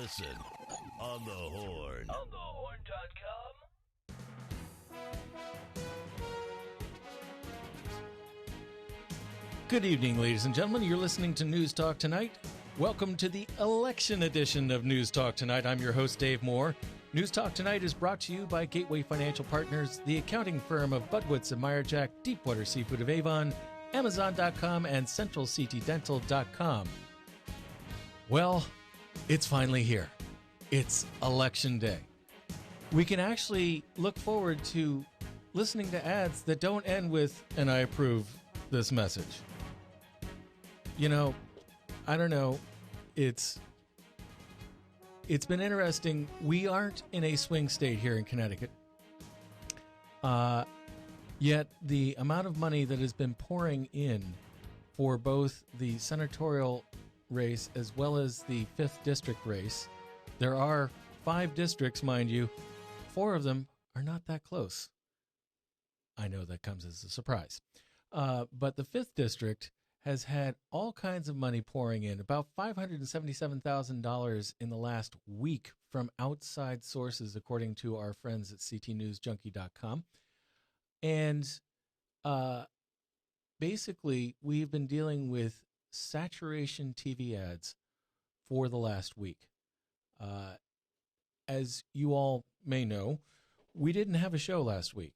Listen on the Horn. OnTheHORN.com. Good evening, ladies and gentlemen. You're listening to News Talk Tonight. Welcome to the election edition of News Talk Tonight. I'm your host, Dave Moore. News Talk Tonight is brought to you by Gateway Financial Partners, the accounting firm of Budwitz and Meyerjack, Deepwater Seafood of Avon, Amazon.com, and CentralCTDental.com. Well, it's finally here. It's Election Day. We can actually look forward to listening to ads that don't end with, and I approve this message. You know, I don't know. It's been interesting. We aren't in a swing state here in Connecticut. Yet the amount of money that has been pouring in for both the senatorial race as well as the 5th district race, there are 5 districts, mind you. 4 of them are not that close. I know that comes as a surprise. But the 5th district has had all kinds of money pouring in, about $577,000 in the last week from outside sources, according to our friends at ctnewsjunkie.com. And basically, we've been dealing with saturation TV ads for the last week. As you all may know, we didn't have a show last week.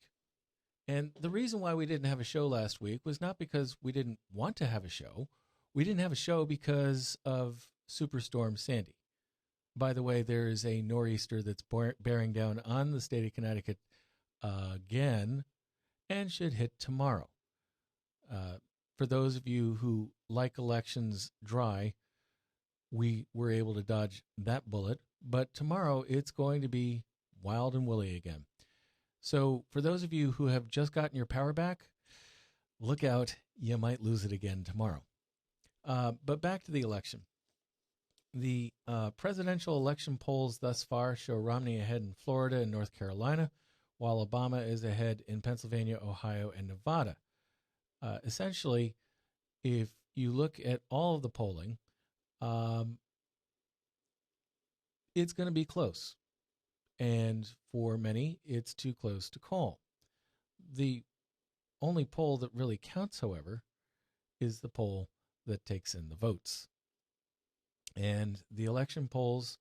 And the reason why we didn't have a show last week was not because we didn't want to have a show. We didn't have a show because of Superstorm Sandy. By the way, there is a nor'easter that's bearing down on the state of Connecticut again and should hit tomorrow. For those of you who like elections dry, we were able to dodge that bullet. But tomorrow it's going to be wild and woolly again. So for those of you who have just gotten your power back, look out, you might lose it again tomorrow. But back to the election. The presidential election polls thus far show Romney ahead in Florida and North Carolina, while Obama is ahead in Pennsylvania, Ohio, and Nevada. Essentially, if you look at all of the polling, it's going to be close. And for many, it's too close to call. The only poll that really counts, however, is the poll that takes in the votes. And the election polls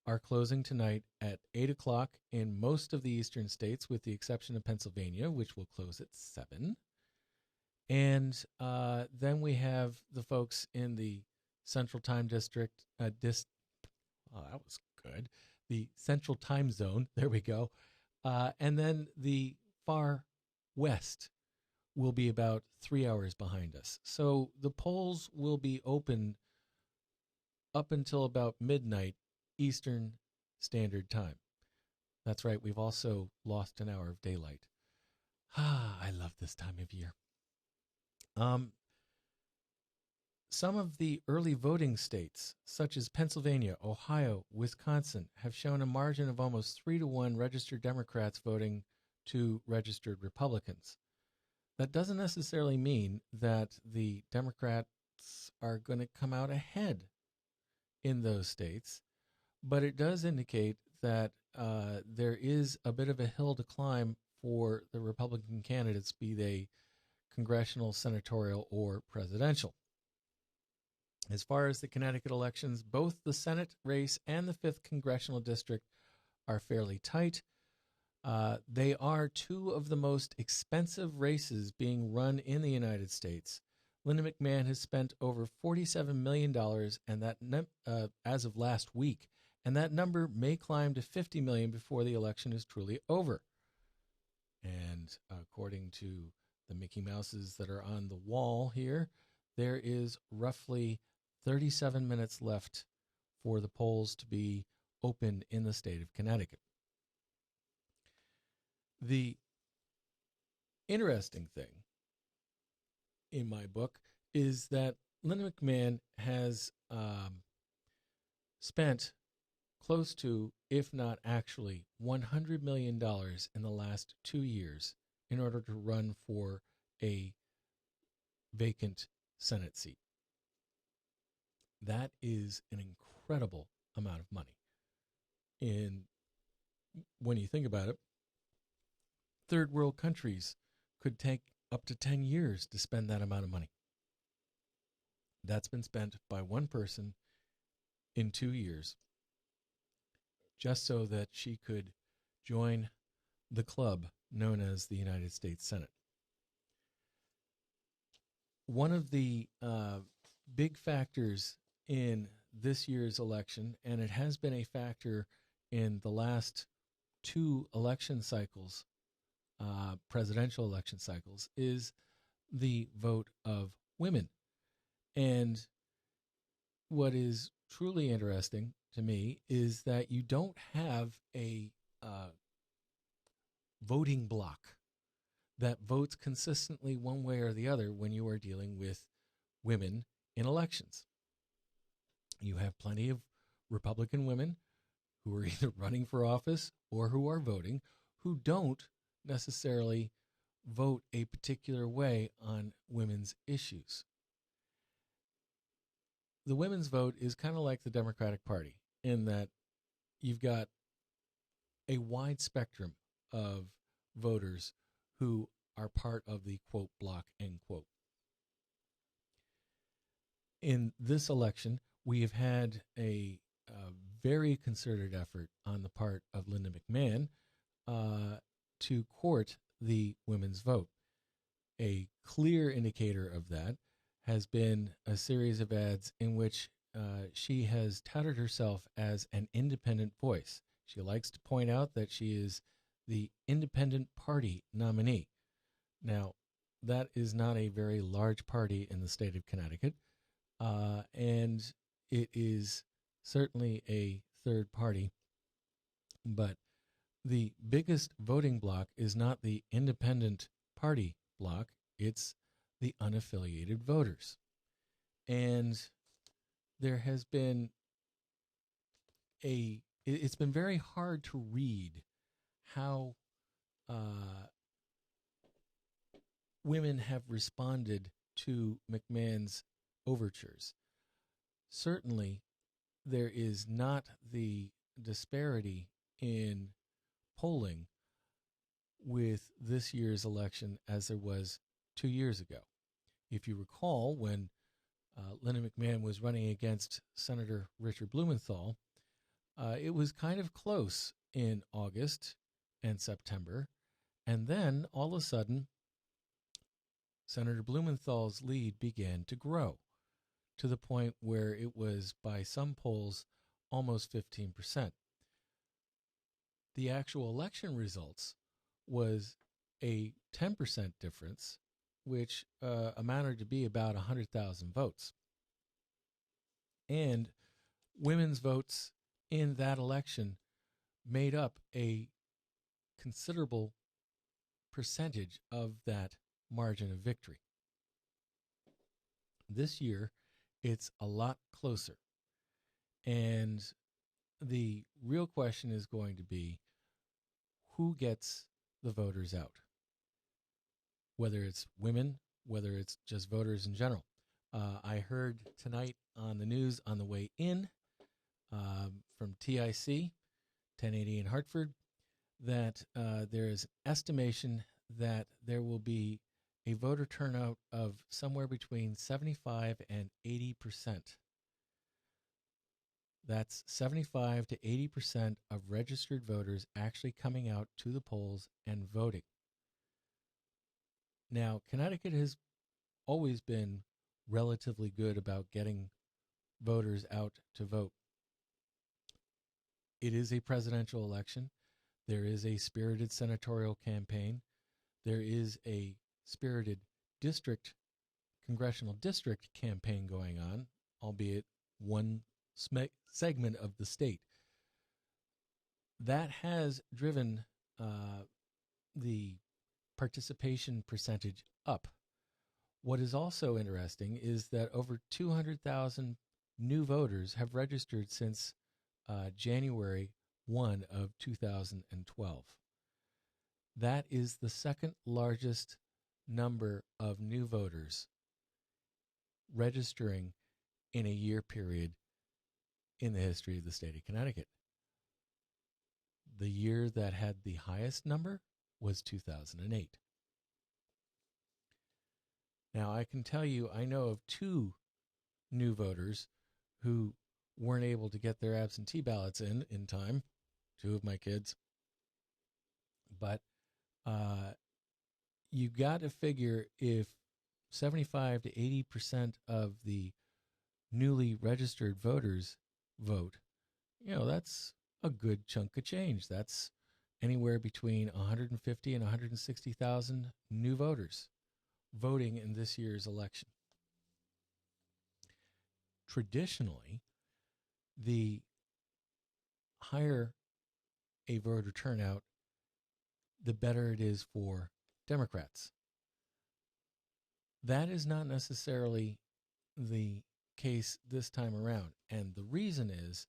are closing tonight at 8 o'clock in most of the eastern states, with the exception of Pennsylvania, which will close at 7. And then we have the folks in the Central Time District. Oh, that was good. The Central Time Zone, there we go. And then the far west will be about 3 hours behind us. So the polls will be open up until about midnight Eastern Standard Time. That's right, we've also lost an hour of daylight. I love this time of year. Some of the early voting states, such as Pennsylvania, Ohio, Wisconsin, have shown a margin of almost 3-1 registered Democrats voting to registered Republicans. That doesn't necessarily mean that the Democrats are going to come out ahead in those states, but it does indicate that there is a bit of a hill to climb for the Republican candidates, be they congressional, senatorial, or presidential. As far as the Connecticut elections, both the Senate race and the 5th Congressional District are fairly tight. They are 2 of the most expensive races being run in the United States. Linda McMahon has spent over $47 million and that as of last week, and that number may climb to $50 million before the election is truly over. And according to the Mickey Mouses that are on the wall here, there is roughly 37 minutes left for the polls to be open in the state of Connecticut. The interesting thing in my book is that Linda McMahon has spent close to, if not actually, $100 million in the last 2 years in order to run for a vacant Senate seat. That is an incredible amount of money. And when you think about it, third world countries could take up to 10 years to spend that amount of money. That's been spent by one person in 2 years, just so that she could join the club known as the United States Senate. One of the big factors in this year's election, and it has been a factor in the last 2 election cycles, presidential election cycles, is the vote of women. And what is truly interesting to me is that you don't have a voting bloc that votes consistently one way or the other when you are dealing with women in elections. You have plenty of Republican women who are either running for office or who are voting who don't necessarily vote a particular way on women's issues. The women's vote is kind of like the Democratic Party in that you've got a wide spectrum of voters who are part of the quote bloc, end quote. In this election, we have had a very concerted effort on the part of Linda McMahon to court the women's vote. A clear indicator of that has been a series of ads in which she has touted herself as an independent voice. She likes to point out that she is the independent party nominee. Now, that is not a very large party in the state of Connecticut, and it is certainly a third party, but the biggest voting bloc is not the independent party bloc, it's the unaffiliated voters. And there has been it's been very hard to read how women have responded to McMahon's overtures. Certainly, there is not the disparity in polling with this year's election as there was 2 years ago. If you recall, when Linda McMahon was running against Senator Richard Blumenthal, it was kind of close in August and September, and then all of a sudden, Senator Blumenthal's lead began to grow to the point where it was, by some polls, almost 15%. The actual election results was a 10% difference, which amounted to be about 100,000 votes. And women's votes in that election made up a considerable percentage of that margin of victory. This year, it's a lot closer. And the real question is going to be who gets the voters out? Whether it's women, whether it's just voters in general. I heard tonight on the news on the way in from TIC, 1080 in Hartford, that there is estimation that there will be a voter turnout of somewhere between 75 and 80%. That's 75 to 80% of registered voters actually coming out to the polls and voting. Now, Connecticut has always been relatively good about getting voters out to vote. It is a presidential election. There is a spirited senatorial campaign. There is a spirited congressional district campaign going on, albeit one segment of the state. That has driven the participation percentage up. What is also interesting is that over 200,000 new voters have registered since January 1 of 2012. That is the second largest number of new voters registering in a year period in the history of the state of Connecticut. The year that had the highest number was 2008. Now, I can tell you, I know of 2 new voters who weren't able to get their absentee ballots in time, 2 of my kids. But you got to figure if 75 to 80% of the newly registered voters vote, that's a good chunk of change. That's anywhere between 150 and 160,000 new voters voting in this year's election. Traditionally, the higher a voter turnout, the better it is for Democrats. That is not necessarily the case this time around. And the reason is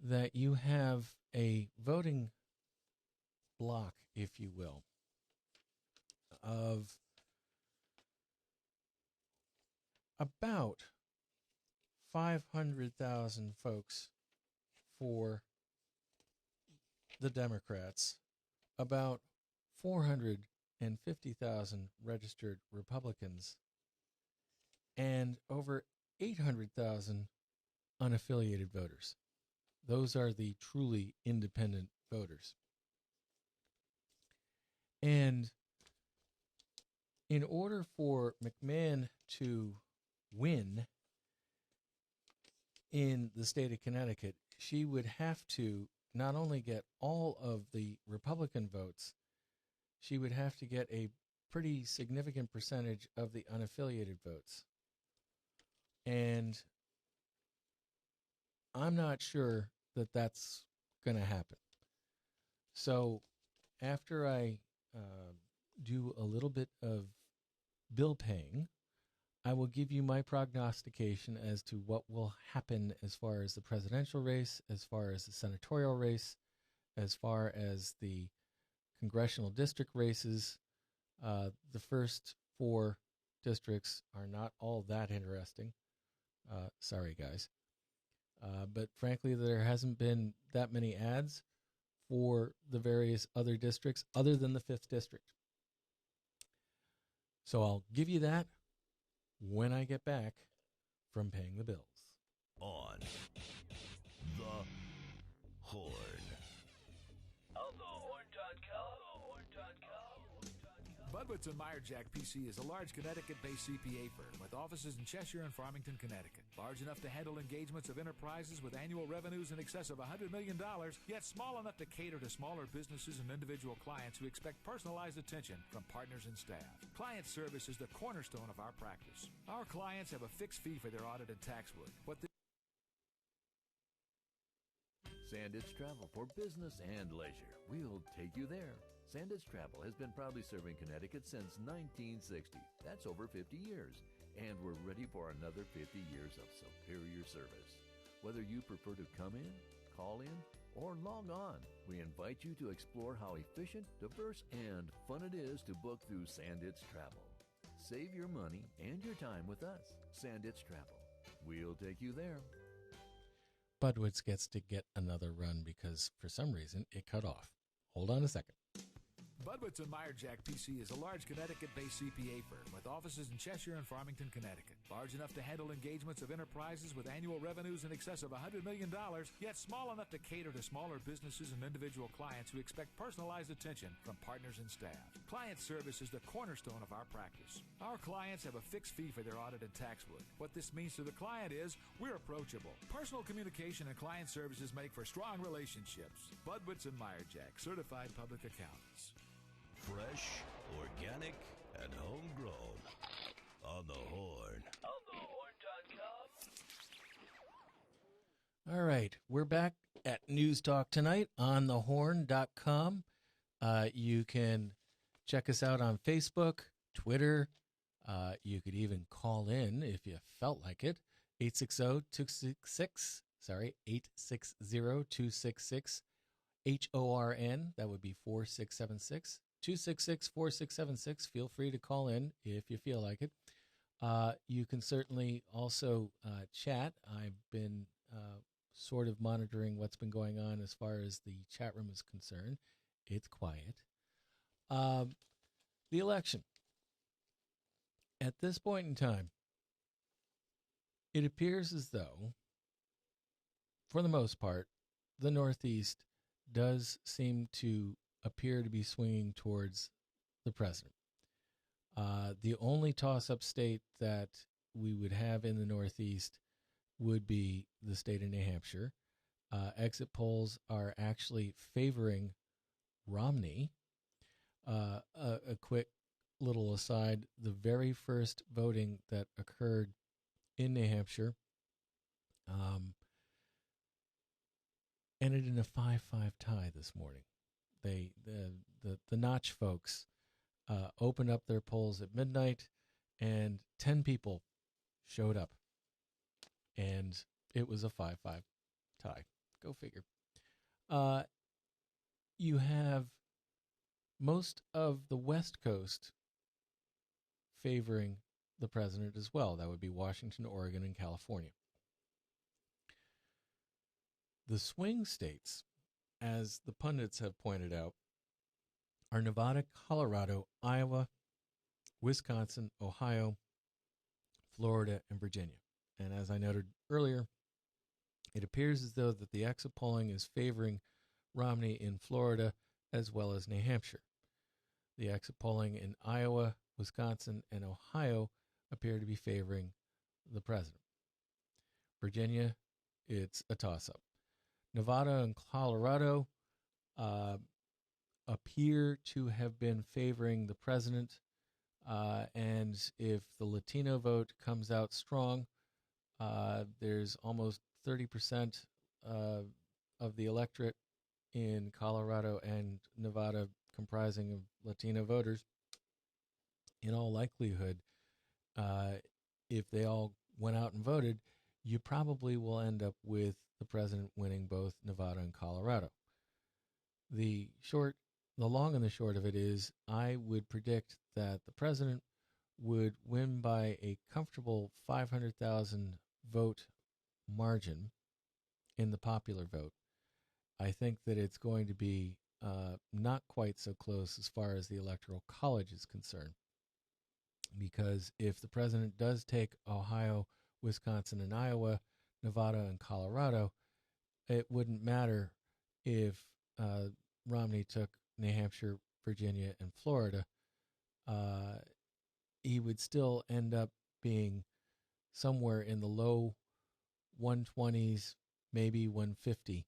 that you have a voting block, if you will, of about 500,000 folks for the Democrats, about 450,000 registered Republicans, and over 800,000 unaffiliated voters. Those are the truly independent voters. And in order for McMahon to win in the state of Connecticut, she would have to not only get all of the Republican votes, she would have to get a pretty significant percentage of the unaffiliated votes. And I'm not sure that that's going to happen. So after I do a little bit of bill paying, I will give you my prognostication as to what will happen as far as the presidential race, as far as the senatorial race, as far as the congressional district races. The first 4 districts are not all that interesting. Sorry, guys. But frankly, there hasn't been that many ads for the various other districts other than the 5th district. So I'll give you that when I get back from paying the bills. On the Horn. Budwitz & Meyerjack PC is a large Connecticut-based CPA firm with offices in Cheshire and Farmington, Connecticut. Large enough to handle engagements of enterprises with annual revenues in excess of $100 million, yet small enough to cater to smaller businesses and individual clients who expect personalized attention from partners and staff. Client service is the cornerstone of our practice. Our clients have a fixed fee for their audit and tax work. Sandits Travel for business and leisure. We'll take you there. Sandits Travel has been proudly serving Connecticut since 1960. That's over 50 years. And we're ready for another 50 years of superior service. Whether you prefer to come in, call in, or log on, we invite you to explore how efficient, diverse, and fun it is to book through Sandits Travel. Save your money and your time with us. Sandits Travel. We'll take you there. Budwitz gets to get another run because for some reason it cut off. Hold on a second. Budwitz & Meyerjack PC is a large Connecticut-based CPA firm with offices in Cheshire and Farmington, Connecticut. Large enough to handle engagements of enterprises with annual revenues in excess of $100 million, yet small enough to cater to smaller businesses and individual clients who expect personalized attention from partners and staff. Client service is the cornerstone of our practice. Our clients have a fixed fee for their audit and tax work. What this means to the client is we're approachable. Personal communication and client services make for strong relationships. Budwitz & Meyerjack, certified public accountants. Fresh, organic, and homegrown. On the Horn. OnTheHORN.com. All right, we're back at News Talk Tonight on OnTheHORN.com. You can check us out on Facebook, Twitter. You could even call in if you felt like it. 860-266 HORN. That would be 4676. 266-4676. Feel free to call in if you feel like it. You can certainly also chat. I've been sort of monitoring what's been going on as far as the chat room is concerned. It's quiet. The election. At this point in time, it appears as though, for the most part, the Northeast does seem to appear to be swinging towards the president. The only toss-up state that we would have in the Northeast would be the state of New Hampshire. Exit polls are actually favoring Romney. A quick little aside, the very first voting that occurred in New Hampshire ended in a 5-5 tie this morning. The Notch folks opened up their polls at midnight, and 10 people showed up, and it was a 5-5 tie. Go figure. You have most of the West Coast favoring the president as well. That would be Washington, Oregon, and California. The swing states, as the pundits have pointed out, are Nevada, Colorado, Iowa, Wisconsin, Ohio, Florida, and Virginia. And as I noted earlier, it appears as though that the exit polling is favoring Romney in Florida as well as New Hampshire. The exit polling in Iowa, Wisconsin, and Ohio appear to be favoring the president. Virginia, it's a toss-up. Nevada and Colorado appear to have been favoring the president, and if the Latino vote comes out strong, there's almost 30% of the electorate in Colorado and Nevada comprising of Latino voters. In all likelihood, if they all went out and voted, you probably will end up with the president winning both Nevada and Colorado. The long and the short of it is, I would predict that the president would win by a comfortable 500,000 vote margin in the popular vote. I think that it's going to be not quite so close as far as the Electoral College is concerned. Because if the president does take Ohio, Wisconsin, and Iowa, Nevada, and Colorado, it wouldn't matter if Romney took New Hampshire, Virginia, and Florida. He would still end up being somewhere in the low 120s, maybe 150.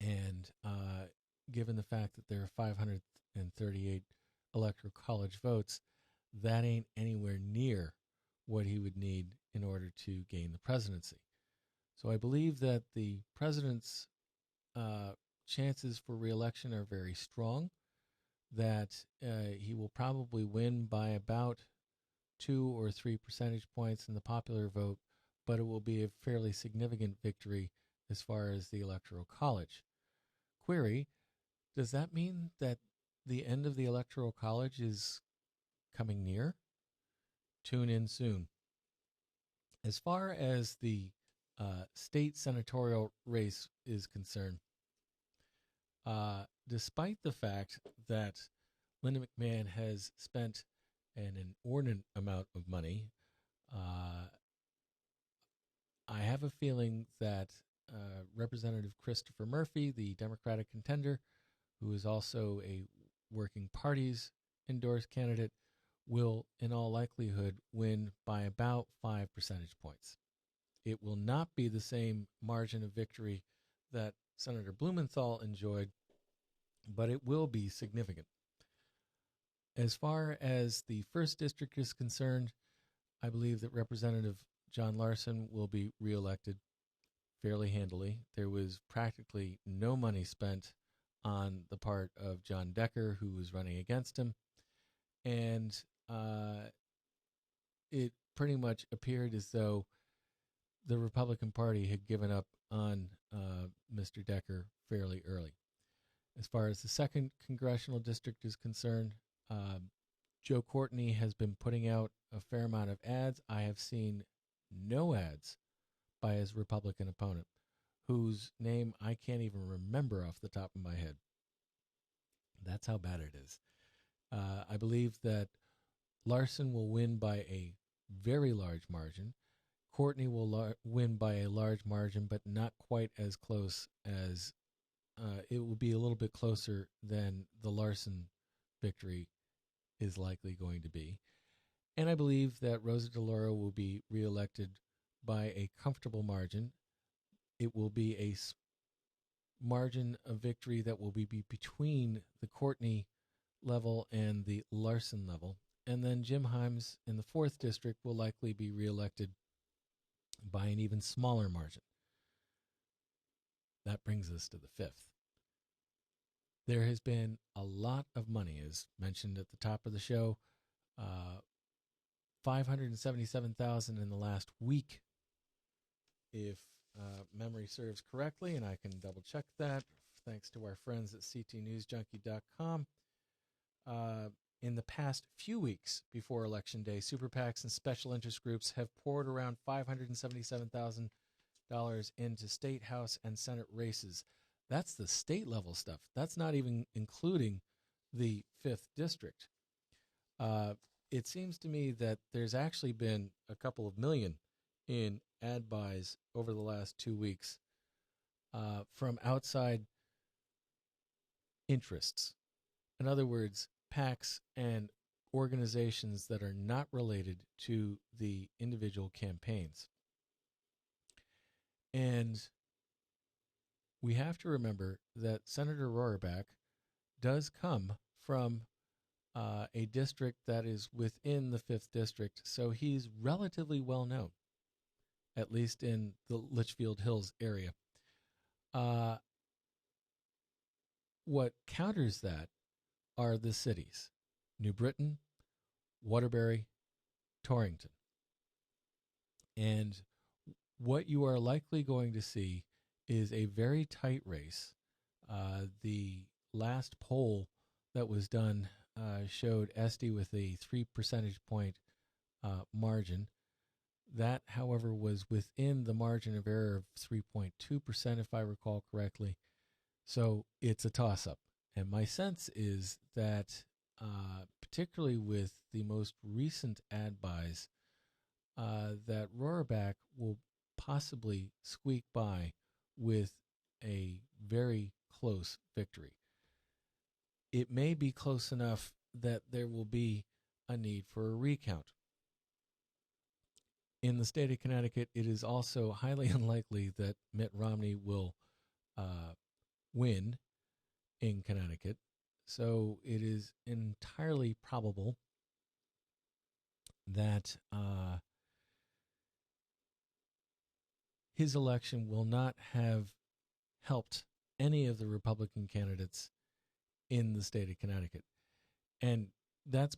And given the fact that there are 538 Electoral College votes, that ain't anywhere near what he would need in order to gain the presidency. So I believe that the president's chances for re-election are very strong, that he will probably win by about 2 or 3 percentage points in the popular vote, but it will be a fairly significant victory as far as the Electoral College. Query, does that mean that the end of the Electoral College is coming near? Tune in soon. As far as the state senatorial race is concerned, despite the fact that Linda McMahon has spent an inordinate amount of money, I have a feeling that Representative Christopher Murphy, the Democratic contender, who is also a working party's endorsed candidate, will in all likelihood win by about 5 percentage points. It will not be the same margin of victory that Senator Blumenthal enjoyed, but it will be significant. As far as the 1st District is concerned, I believe that Representative John Larson will be reelected fairly handily. There was practically no money spent on the part of John Decker, who was running against him, and it pretty much appeared as though the Republican Party had given up on Mr. Decker fairly early. As far as the 2nd Congressional District is concerned, Joe Courtney has been putting out a fair amount of ads. I have seen no ads by his Republican opponent, whose name I can't even remember off the top of my head. That's how bad it is. I believe that Larson will win by a very large margin. Courtney will win by a large margin, but not quite as close as it will be a little bit closer than the Larson victory is likely going to be. And I believe that Rosa DeLauro will be reelected by a comfortable margin. It will be a margin of victory that will be between the Courtney level and the Larson level. And then Jim Himes in the 4th District will likely be reelected by an even smaller margin. That brings us to the 5th. There has been a lot of money, as mentioned at the top of the show, $577,000 in the last week, if memory serves correctly, and I can double check that thanks to our friends at ctnewsjunkie.com. In the past few weeks before Election Day, super PACs and special interest groups have poured around $577,000 into state, house, and Senate races. That's the state level stuff. That's not even including the 5th District. It seems to me that there's actually been a couple of million in ad buys over the last 2 weeks from outside interests. In other words, PACs and organizations that are not related to the individual campaigns. And we have to remember that Senator Roraback does come from a district that is within the 5th District, so he's relatively well known, at least in the Litchfield Hills area. What counters that are the cities: New Britain, Waterbury, Torrington. And what you are likely going to see is a very tight race. The last poll that was done showed Esty with a 3 percentage point margin. That, however, was within the margin of error of 3.2%, if I recall correctly. So it's a toss-up. And my sense is that, particularly with the most recent ad buys, that Roraback will possibly squeak by with a very close victory. It may be close enough that there will be a need for a recount. In the state of Connecticut, it is also highly unlikely that Mitt Romney will win in Connecticut. So it is entirely probable that his election will not have helped any of the Republican candidates in the state of Connecticut. And that's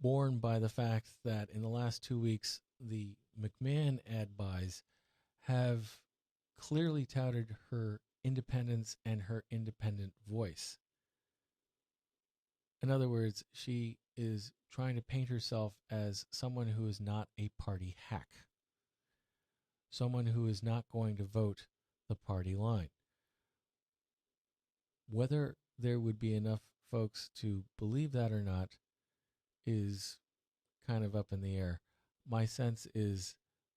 borne by the fact that in the last 2 weeks, the McMahon ad buys have clearly touted her independence and her independent voice. In other words, she is trying to paint herself as someone who is not a party hack, someone who is not going to vote the party line. Whether there would be enough folks to believe that or not is kind of up in the air. My sense is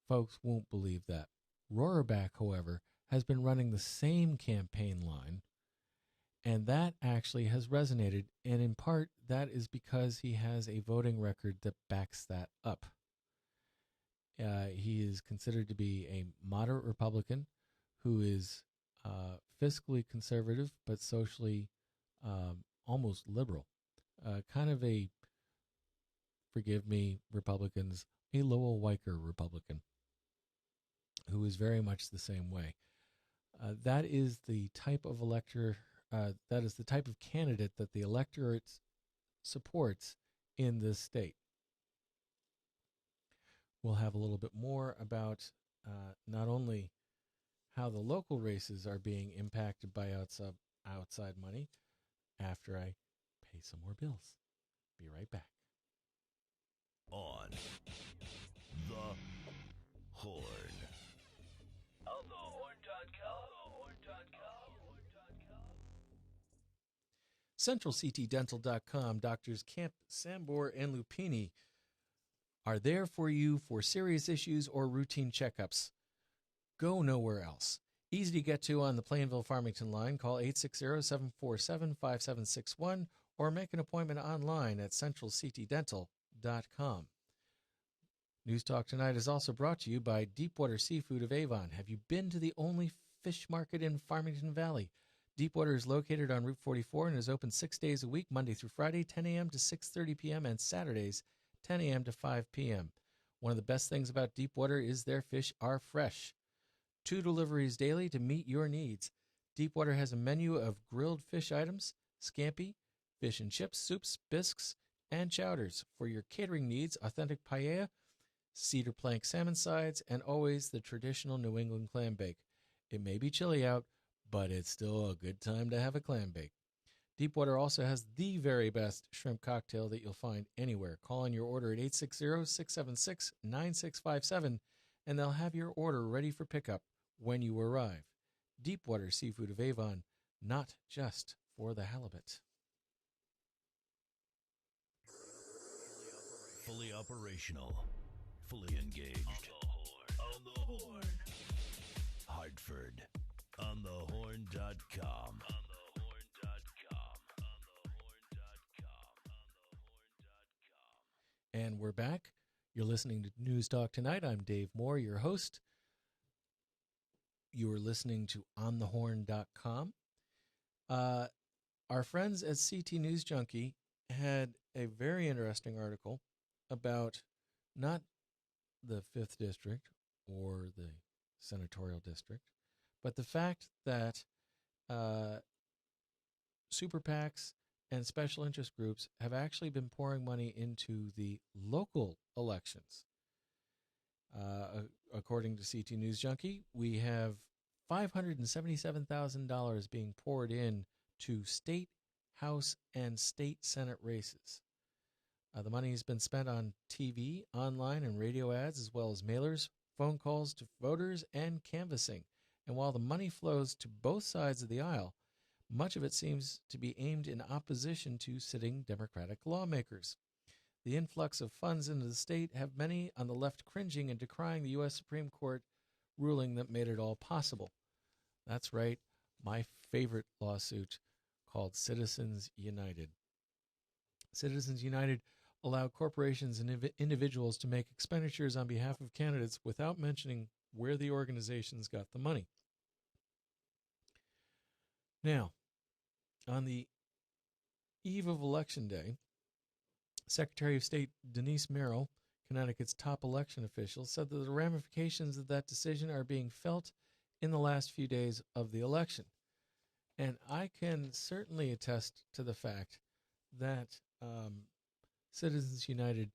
folks won't believe that. Roraback, however, has been running the same campaign line, and that actually has resonated, and in part that is because he has a voting record that backs that up. He is considered to be a moderate Republican who is fiscally conservative but socially almost liberal. Kind of a, forgive me, Republicans, a Lowell Weicker Republican who is very much the same way. That is the type of elector, that is the type of candidate that the electorate supports in this state. We'll have a little bit more about not only how the local races are being impacted by outside money after I pay some more bills. Be right back. On the Horn. CentralCTDental.com. Doctors Camp, Sambor, and Lupini are there for you for serious issues or routine checkups. Go nowhere else. Easy to get to on the Plainville-Farmington line. Call 860-747-5761 or make an appointment online at CentralCTDental.com. News Talk Tonight is also brought to you by Deepwater Seafood of Avon. Have you been to the only fish market in Farmington Valley? Deepwater is located on Route 44 and is open 6 days a week, Monday through Friday, 10 a.m. to 6:30 p.m., and Saturdays, 10 a.m. to 5 p.m. One of the best things about Deepwater is their fish are fresh. 2 deliveries daily to meet your needs. Deepwater has a menu of grilled fish items, scampi, fish and chips, soups, bisques, and chowders. For your catering needs, authentic paella, cedar plank salmon sides, and always the traditional New England clam bake. It may be chilly out, but it's still a good time to have a clam bake. Deepwater also has the very best shrimp cocktail that you'll find anywhere. Call in your order at 860-676-9657, and they'll have your order ready for pickup when you arrive. Deepwater Seafood of Avon, not just for the halibut. Fully operational. Fully engaged. On the Horn. Hartford. OnTheHORN.com. And we're back. You're listening to News Talk Tonight. I'm Dave Moore, your host. You are listening to OnTheHORN.com. Our friends at CT News Junkie had a very interesting article about not the 5th District or the Senatorial District, but the fact that super PACs and special interest groups have actually been pouring money into the local elections. According to CT News Junkie, we have $577,000 being poured in to state, House, and state Senate races. The money has been spent on TV, online, and radio ads, as well as mailers, phone calls to voters, and canvassing. And while the money flows to both sides of the aisle, much of it seems to be aimed in opposition to sitting Democratic lawmakers. The influx of funds into the state have many on the left cringing and decrying the U.S. Supreme Court ruling that made it all possible. That's right, my favorite lawsuit called Citizens United. Citizens United allow corporations and individuals to make expenditures on behalf of candidates without mentioning where the organizations got the money. Now, on the eve of Election Day, Secretary of State Denise Merrill, Connecticut's top election official, said that the ramifications of that decision are being felt in the last few days of the election. And I can certainly attest to the fact that Citizens United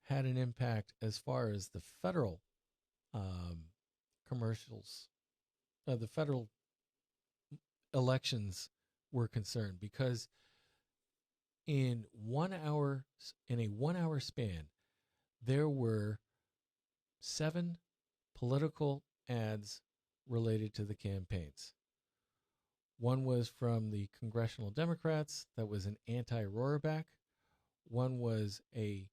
had an impact as far as the federal the federal elections were concerned, because in a 1 hour span, there were 7 political ads related to the campaigns. One was from the Congressional Democrats, that was an anti-Roraback. One was a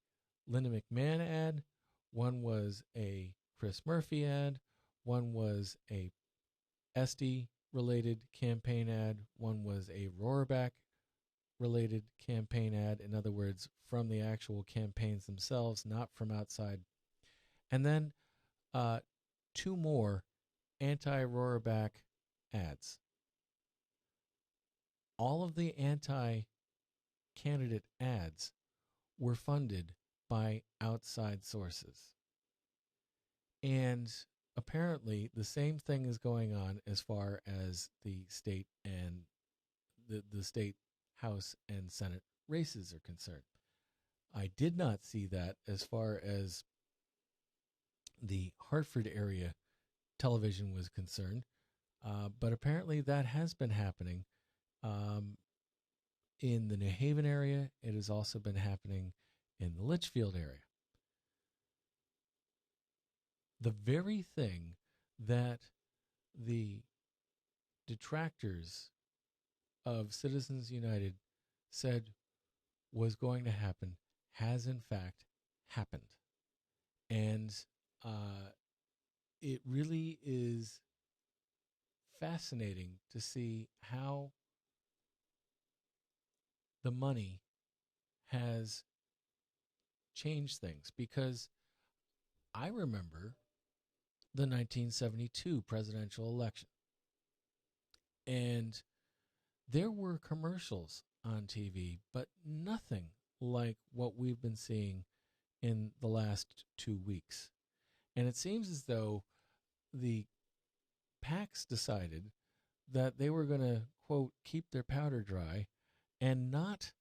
Linda McMahon ad. One was a Chris Murphy ad. One was a Esty-related campaign ad. One was a Roraback-related campaign ad. In other words, from the actual campaigns themselves, not from outside. And then 2 more anti-Roraback ads. All of the anti-candidate ads were funded by outside sources. And apparently the same thing is going on as far as the state and the state House and Senate races are concerned. I did not see that as far as the Hartford area television was concerned, but apparently that has been happening. In the New Haven area, it has also been happening in the Litchfield area. The very thing that the detractors of Citizens United said was going to happen has in fact happened. And it really is fascinating to see how the money has changed things, because I remember the 1972 presidential election, and there were commercials on TV, but nothing like what we've been seeing in the last 2 weeks. And it seems as though the PACs decided that they were going to, quote, keep their powder dry and not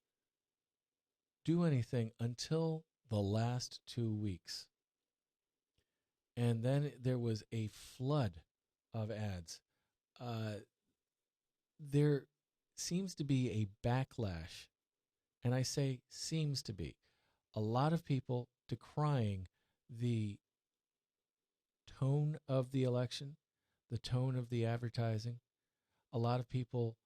do anything until the last 2 weeks. And then there was a flood of ads. There seems to be a backlash, and I say seems to be, a lot of people decrying the tone of the election, the tone of the advertising. A lot of people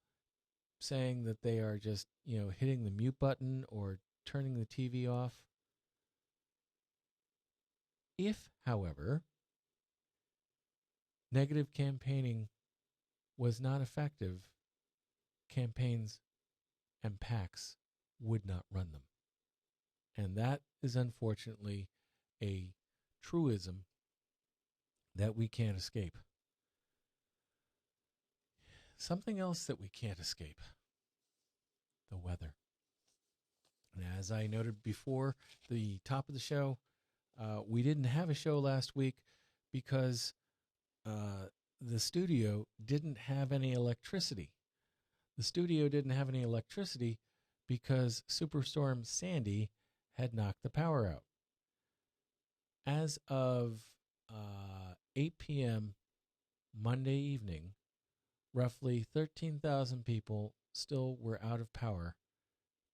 saying that they are just, hitting the mute button or turning the TV off. If, however, negative campaigning was not effective, campaigns and PACs would not run them. And that is unfortunately a truism that we can't escape. Something else that we can't escape: the weather. And as I noted before the top of the show, we didn't have a show last week because the studio didn't have any electricity. The studio didn't have any electricity because Superstorm Sandy had knocked the power out. As of 8 p.m. Monday evening, roughly 13,000 people still were out of power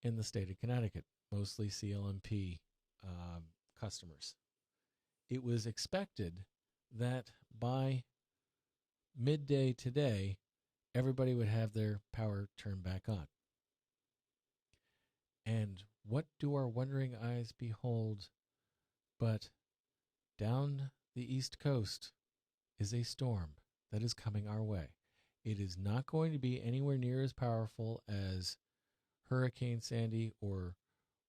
in the state of Connecticut, mostly CLMP customers. It was expected that by midday today, everybody would have their power turned back on. And what do our wondering eyes behold but down the East Coast is a storm that is coming our way. It is not going to be anywhere near as powerful as Hurricane Sandy or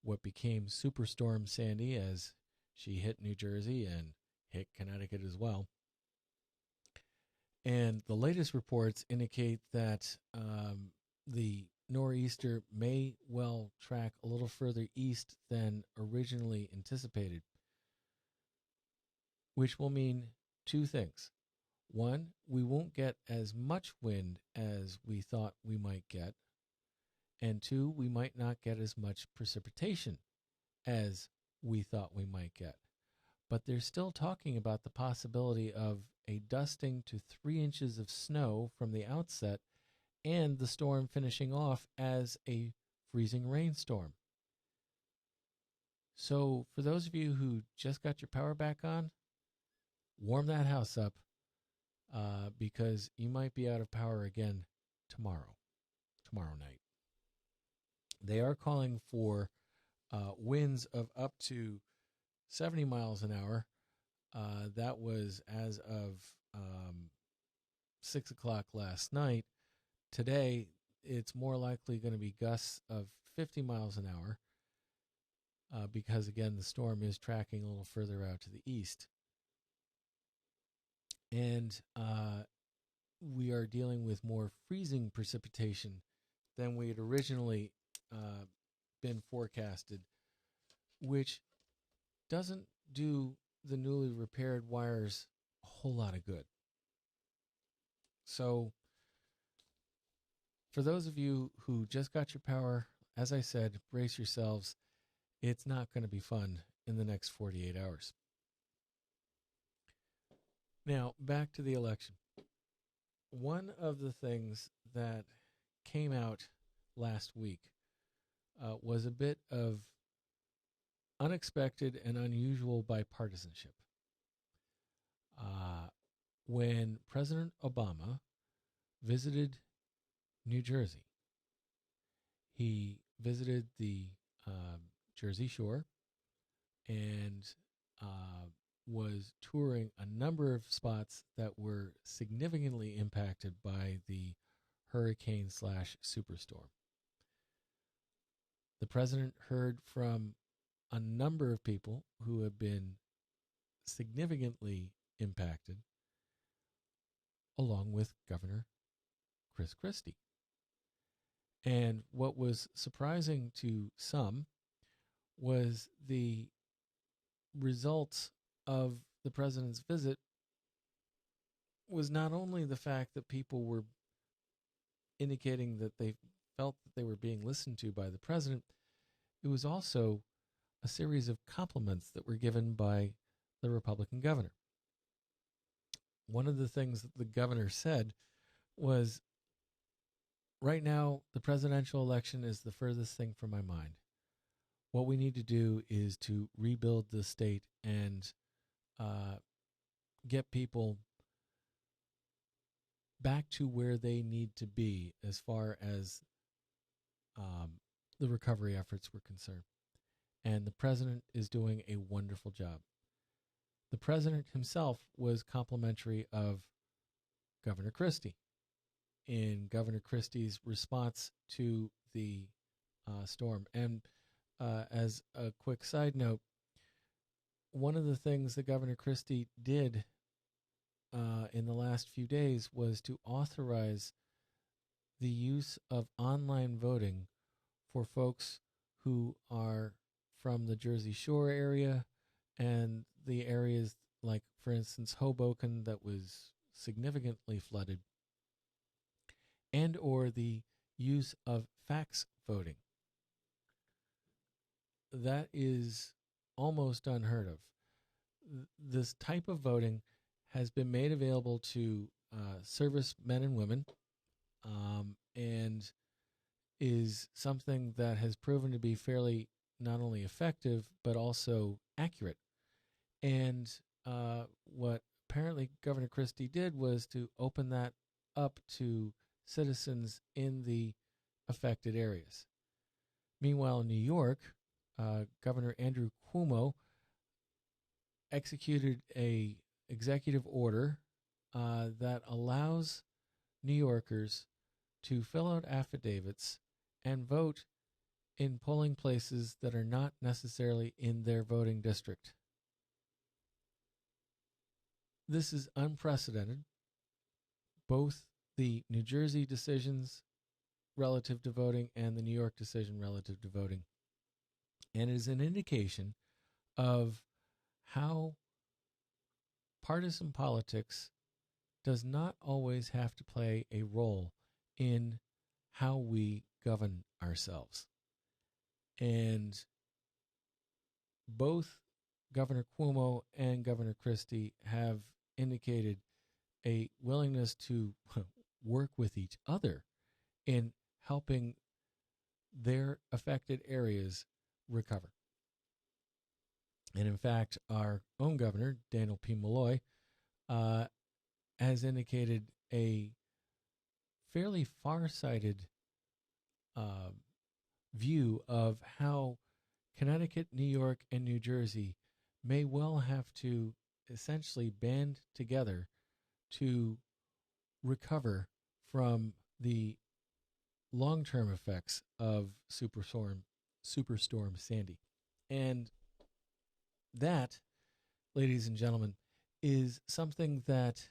what became Superstorm Sandy, as she hit New Jersey and hit Connecticut as well. And the latest reports indicate that the nor'easter may well track a little further east than originally anticipated, which will mean two things. One, we won't get as much wind as we thought we might get. And two, we might not get as much precipitation as we thought we might get. But they're still talking about the possibility of a dusting to 3 inches of snow from the outset, and the storm finishing off as a freezing rainstorm. So for those of you who just got your power back on, warm that house up, because you might be out of power again tomorrow night. They are calling for winds of up to 70 miles an hour. That was as of 6 o'clock last night. Today, it's more likely going to be gusts of 50 miles an hour because, again, the storm is tracking a little further out to the east. And we are dealing with more freezing precipitation than we had originally been forecasted, which doesn't do the newly repaired wires a whole lot of good. So for those of you who just got your power, as I said, brace yourselves. It's not going to be fun in the next 48 hours. Now, back to the election. One of the things that came out last week was a bit of unexpected and unusual bipartisanship. When President Obama visited New Jersey, he visited the Jersey Shore and was touring a number of spots that were significantly impacted by the hurricane/superstorm. The president heard from a number of people who have been significantly impacted, along with Governor Chris Christie. And what was surprising to some was the results of the president's visit was not only the fact that people were indicating that they felt that they were being listened to by the president, it was also a series of compliments that were given by the Republican governor. One of the things that the governor said was, right now, the presidential election is the furthest thing from my mind. What we need to do is to rebuild the state and get people back to where they need to be as far as the recovery efforts were concerned. And the president is doing a wonderful job. The president himself was complimentary of Governor Christie in Governor Christie's response to the storm. And as a quick side note, one of the things that Governor Christie did in the last few days was to authorize the use of online voting for folks who are from the Jersey Shore area and the areas like, for instance, Hoboken that was significantly flooded, and or the use of fax voting. That is almost unheard of. This type of voting has been made available to service men and women, and is something that has proven to be fairly not only effective but also accurate. And what apparently Governor Christie did was to open that up to citizens in the affected areas. Meanwhile, in New York, Governor Andrew Cuomo executed a executive order that allows New Yorkers to fill out affidavits and vote in polling places that are not necessarily in their voting district. This is unprecedented. Both the New Jersey decisions relative to voting and the New York decision relative to voting. And it is an indication of how partisan politics does not always have to play a role in how we govern ourselves. And both Governor Cuomo and Governor Christie have indicated a willingness to work with each other in helping their affected areas recover. And in fact, our own governor, Daniel P. Malloy, has indicated a fairly far-sighted view of how Connecticut, New York, and New Jersey may well have to essentially band together to recover from the long-term effects of Superstorm Sandy. And that, ladies and gentlemen, is something that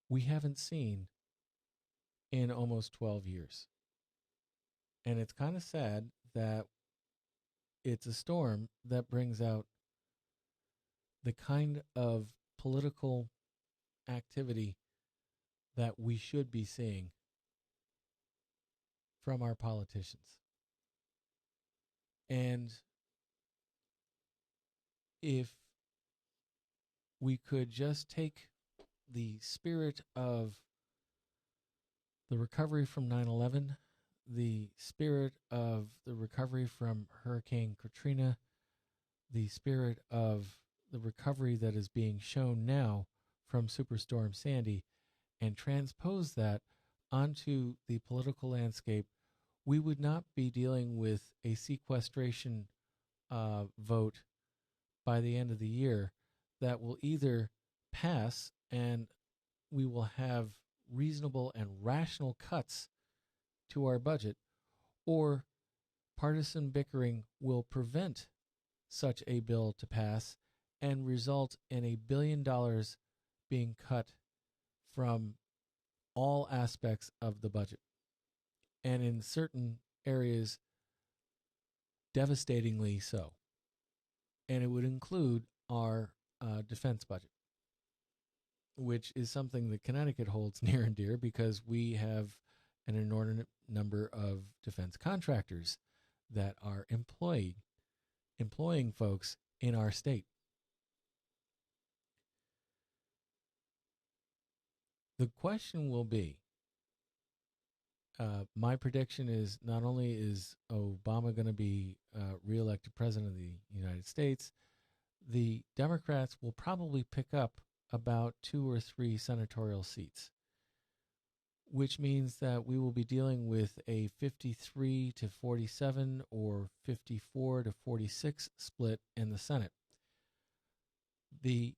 we haven't seen in almost 12 years. And it's kind of sad that it's a storm that brings out the kind of political activity that we should be seeing from our politicians. And if we could just take the spirit of the recovery from 9/11, the spirit of the recovery from Hurricane Katrina, the spirit of the recovery that is being shown now from Superstorm Sandy, and transpose that onto the political landscape, we would not be dealing with a sequestration vote by the end of the year that will either pass and we will have reasonable and rational cuts to our budget, or partisan bickering will prevent such a bill to pass and result in $1 billion being cut from all aspects of the budget. And in certain areas, devastatingly so. And it would include our defense budget, which is something that Connecticut holds near and dear because we have an inordinate number of defense contractors that are employing folks in our state. The question will be, my prediction is not only is Obama going to be reelected president of the United States, the Democrats will probably pick up about 2 or 3 senatorial seats, which means that we will be dealing with a 53 to 47 or 54 to 46 split in the Senate. The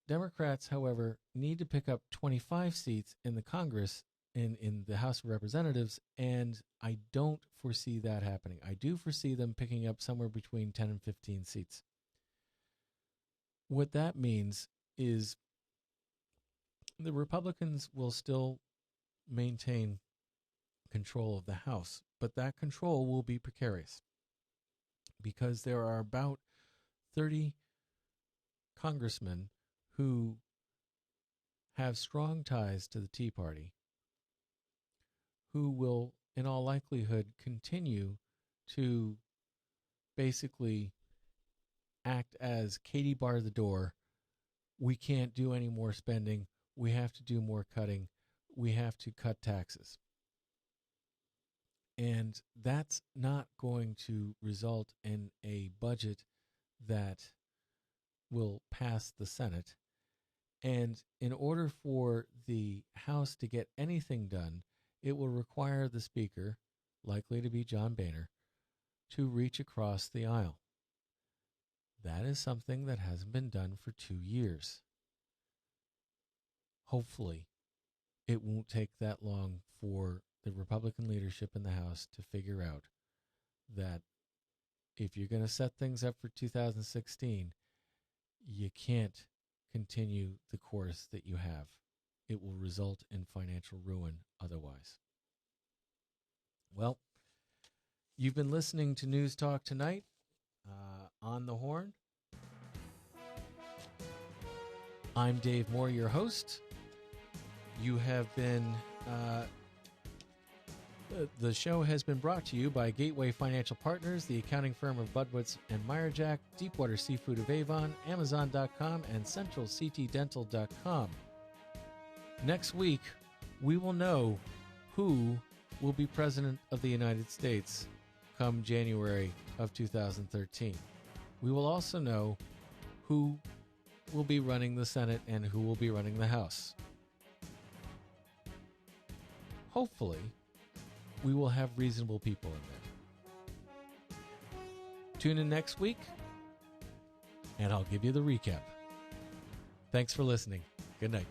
Democrats, however, need to pick up 25 seats in the Congress, in the House of Representatives, and I don't foresee that happening. I do foresee them picking up somewhere between 10 and 15 seats. What that means is the Republicans will still maintain control of the House, but that control will be precarious because there are about 30 congressmen who have strong ties to the Tea Party who will, in all likelihood, continue to basically act as Katie bar the door. We can't do any more spending. We have to do more cutting. We have to cut taxes. And that's not going to result in a budget that will pass the Senate. And in order for the House to get anything done, it will require the Speaker, likely to be John Boehner, to reach across the aisle. That is something that hasn't been done for 2 years. Hopefully, it won't take that long for the Republican leadership in the House to figure out that if you're going to set things up for 2016, you can't continue the course that you have. It will result in financial ruin otherwise. Well, you've been listening to News Talk Tonight on the Horn. I'm Dave Moore, your host. You have been... the show has been brought to you by Gateway Financial Partners, the accounting firm of Budwitz and Meyerjack, Deepwater Seafood of Avon, Amazon.com, and CentralCTDental.com. Next week, we will know who will be President of the United States come January of 2013. We will also know who will be running the Senate and who will be running the House. Hopefully, we will have reasonable people in there. Tune in next week, and I'll give you the recap. Thanks for listening. Good night.